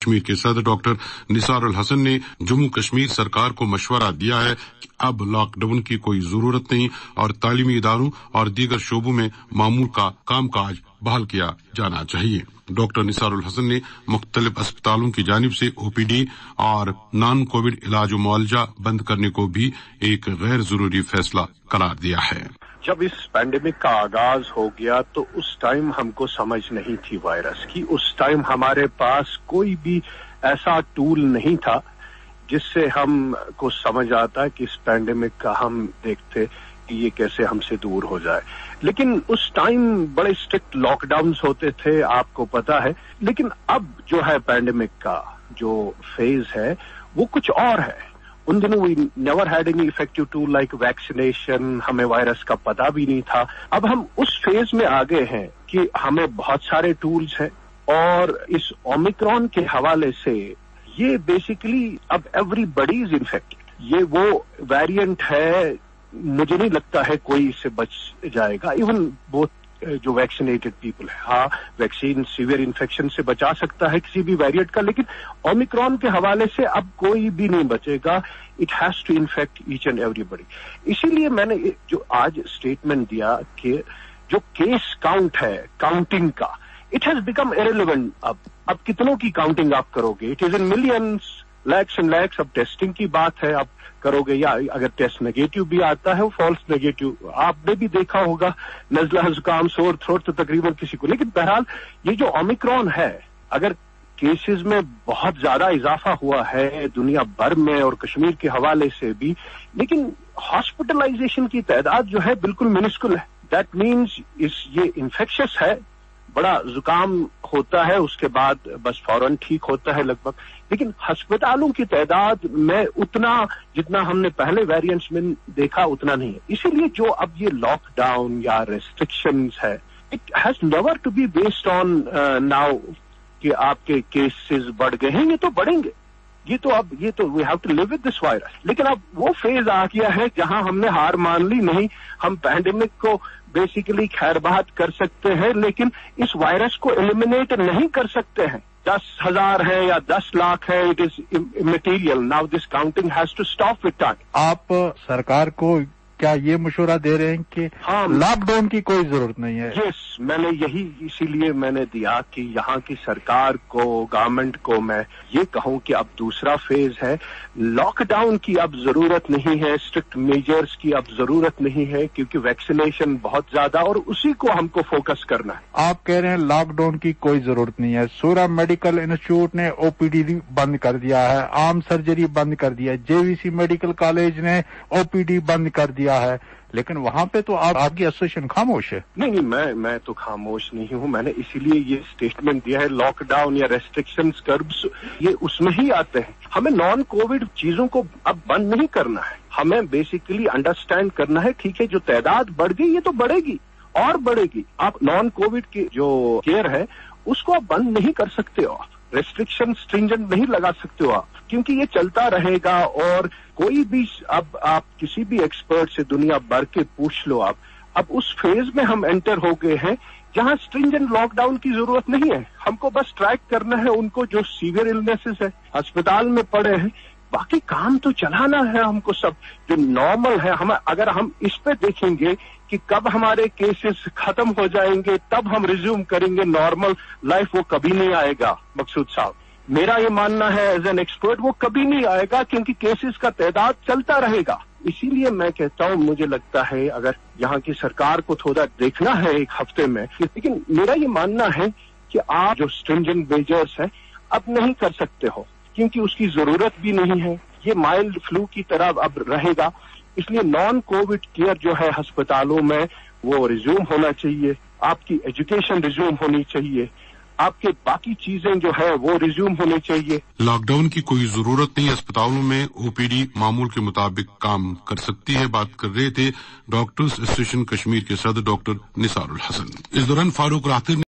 کشمیر کے صدر ڈاکٹر نثار الحسن نے جموں کشمیر سرکار کو مشورہ دیا ہے کہ اب لاک ڈاؤن کی کوئی ضرورت نہیں اور تعلیمی اداروں اور دیگر شعبوں میں معمول کا کام کاج بحال کیا جانا چاہیے۔ ڈاکٹر نثار الحسن نے مختلف اسپتالوں کی جانب سے او پی ڈی اور نان کووڈ علاج و معالجہ بند کرنے کو بھی ایک غیر ضروری فیصلہ قرار دیا ہے۔ جب اس پینڈیمک کا آغاز ہو گیا تو اس ٹائم ہم کو سمجھ نہیں تھی وائرس کی، اس ٹائم ہمارے پاس کوئی بھی ایسا ٹول نہیں تھا جس سے ہم کو سمجھ آتا کہ اس پینڈیمک کا ہم دیکھتے کہ یہ کیسے ہم سے دور ہو جائے۔ لیکن اس ٹائم بڑے اسٹرکٹ لاک ڈاؤنز ہوتے تھے، آپ کو پتا ہے۔ لیکن اب جو ہے پینڈیمک کا جو فیز ہے وہ کچھ اور ہے۔ ان دنوں we never had any effective tool like vaccination, ہمیں وائرس کا پتہ بھی نہیں تھا۔ اب ہم اس فیز میں آگے ہیں کہ ہمیں بہت سارے ٹولز ہیں، اور اس اومیکرون کے حوالے سے یہ بیسیکلی اب ایوری بڈی از انفیکٹڈ۔ یہ وہ ویریئنٹ ہے، مجھے نہیں لگتا ہے کوئی اس سے بچ جائے گا، ایون بوتھ جو ویکسینیٹڈ پیپل ہے۔ ہاں، ویکسین سیویئر انفیکشن سے بچا سکتا ہے کسی بھی ویریئنٹ کا، لیکن اومیکرون کے حوالے سے اب کوئی بھی نہیں بچے گا۔ It has to infect each and ایوری بڈی۔ اسی لیے میں نے جو آج اسٹیٹمنٹ دیا کہ جو کیس کاؤنٹ ہے، کاؤنٹنگ کا، اٹ ہیز بیکم ایرریلیونٹ۔ اب کتنوں کی کاؤنٹنگ آپ کرو گے؟ It is in millions, lakhs and lakhs. اب ٹیسٹنگ کی بات ہے، اب کرو گے، یا اگر ٹیسٹ نیگیٹو بھی آتا ہے وہ فالس نیگیٹو، آپ نے بھی دیکھا ہوگا، نزلہ زکام سور تھروٹ تو تقریباً کسی کو۔ لیکن بہرحال یہ جو اومیکرون ہے، اگر کیسز میں بہت زیادہ اضافہ ہوا ہے دنیا بھر میں اور کشمیر کے حوالے سے بھی، لیکن ہاسپٹلائزیشن کی تعداد جو ہے بالکل منسکل ہے۔ دیٹ مینز یہ انفیکشس ہے، بڑا زکام ہوتا ہے، اس کے بعد بس فوراً ٹھیک ہوتا ہے لگ بھگ، لیکن ہسپتالوں کی تعداد میں اتنا جتنا ہم نے پہلے ویریئنٹس میں دیکھا اتنا نہیں ہے۔ اسی لیے جو اب یہ لاک ڈاؤن یا ریسٹرکشنز ہے، it has never to be based on now کہ آپ کے کیسز بڑھ گئے ہیں، یہ تو بڑھیں گے، یہ تو we have to live with this virus. لیکن اب وہ فیز آ گیا ہے جہاں ہم نے ہار مان لی، نہیں ہم پینڈیمک کو بیسیکلی خیر بات کر سکتے ہیں لیکن اس وائرس کو ایلیمینیٹ نہیں کر سکتے ہیں۔ 10,000 ہے یا 10 لاکھ ہے، it is immaterial. Now this counting has to stop with time. آپ سرکار کو کیا یہ مشورہ دے رہے ہیں کہ لاک ڈاؤن کی کوئی ضرورت نہیں ہے؟ یس، میں نے اسی لیے میں نے دیا کہ یہاں کی سرکار کو، گورنمنٹ کو میں یہ کہوں کہ اب دوسرا فیز ہے، لاک ڈاؤن کی اب ضرورت نہیں ہے، اسٹرکٹ میجرز کی اب ضرورت نہیں ہے، کیونکہ ویکسینیشن بہت زیادہ اور اسی کو ہم کو فوکس کرنا ہے۔ آپ کہہ رہے ہیں لاک ڈاؤن کی کوئی ضرورت نہیں ہے۔ سورا میڈیکل انسٹیٹیوٹ نے او پی ڈی بند کر دیا ہے، عام سرجری بند کر دیا ہے، جے وی سی میڈیکل کالج نے او پی ڈی بند کر دیا ہے، لیکن وہاں پہ تو آپ کی ایسوسیشن خاموش ہے۔ نہیں، میں تو خاموش نہیں ہوں، میں نے اسی لیے یہ اسٹیٹمنٹ دیا ہے۔ لاک ڈاؤن یا ریسٹرکشنز کربس یہ اس میں ہی آتے ہیں۔ ہمیں نان کووڈ چیزوں کو اب بند نہیں کرنا ہے، ہمیں بیسیکلی انڈرسٹینڈ کرنا ہے، ٹھیک ہے جو تعداد بڑھ گئی یہ تو بڑھے گی اور بڑھے گی۔ آپ نان کووڈ کی جو کیئر ہے اس کو آپ بند نہیں کر سکتے ہو، ریسٹرکشن اسٹرینجنٹ نہیں لگا سکتے ہو آپ، کیونکہ یہ چلتا رہے گا۔ اور کوئی بھی اب آپ کسی بھی ایکسپرٹ سے دنیا بھر کے پوچھ لو، اب اس فیز میں ہم انٹر ہو گئے ہیں جہاں اسٹرینجنٹ لاک ڈاؤن کی ضرورت نہیں ہے۔ ہم کو بس ٹریک کرنا ہے ان کو جو سیویئر النیسز ہے، ہسپتال میں پڑے ہیں، باقی کام تو چلانا ہے ہم کو۔ سب جو نارمل ہے، اگر ہم اس پہ دیکھیں گے کہ کب ہمارے کیسز ختم ہو جائیں گے تب ہم ریزیوم کریں گے نارمل لائف، وہ کبھی نہیں آئے گا مقصود صاحب۔ میرا یہ ماننا ہے ایز این ایکسپرٹ وہ کبھی نہیں آئے گا، کیونکہ کیسز کا تعداد چلتا رہے گا۔ اسی لیے میں کہتا ہوں، مجھے لگتا ہے اگر یہاں کی سرکار کو تھوڑا دیکھنا ہے ایک ہفتے میں، لیکن میرا یہ ماننا ہے کہ آپ جو اسٹرینجنٹ میجرز ہیں اب نہیں کر سکتے ہو، کیونکہ اس کی ضرورت بھی نہیں ہے۔ یہ مائلڈ فلو کی طرح اب رہے گا، اس لیے نان کووڈ کیئر جو ہے ہسپتالوں میں وہ ریزیوم ہونا چاہیے، آپ کی ایجوکیشن ریزیوم ہونی چاہیے، آپ کے باقی چیزیں جو ہے وہ ریزیوم ہونے چاہیے۔ لاک ڈاؤن کی کوئی ضرورت نہیں، اسپتالوں میں او پی ڈی معمول کے مطابق کام کر سکتی ہے، بات کر رہے تھے ڈاکٹرز ایسوسی ایشن کشمیر کے صدر ڈاکٹر نثار الحسن۔ اس دوران فاروق راہتر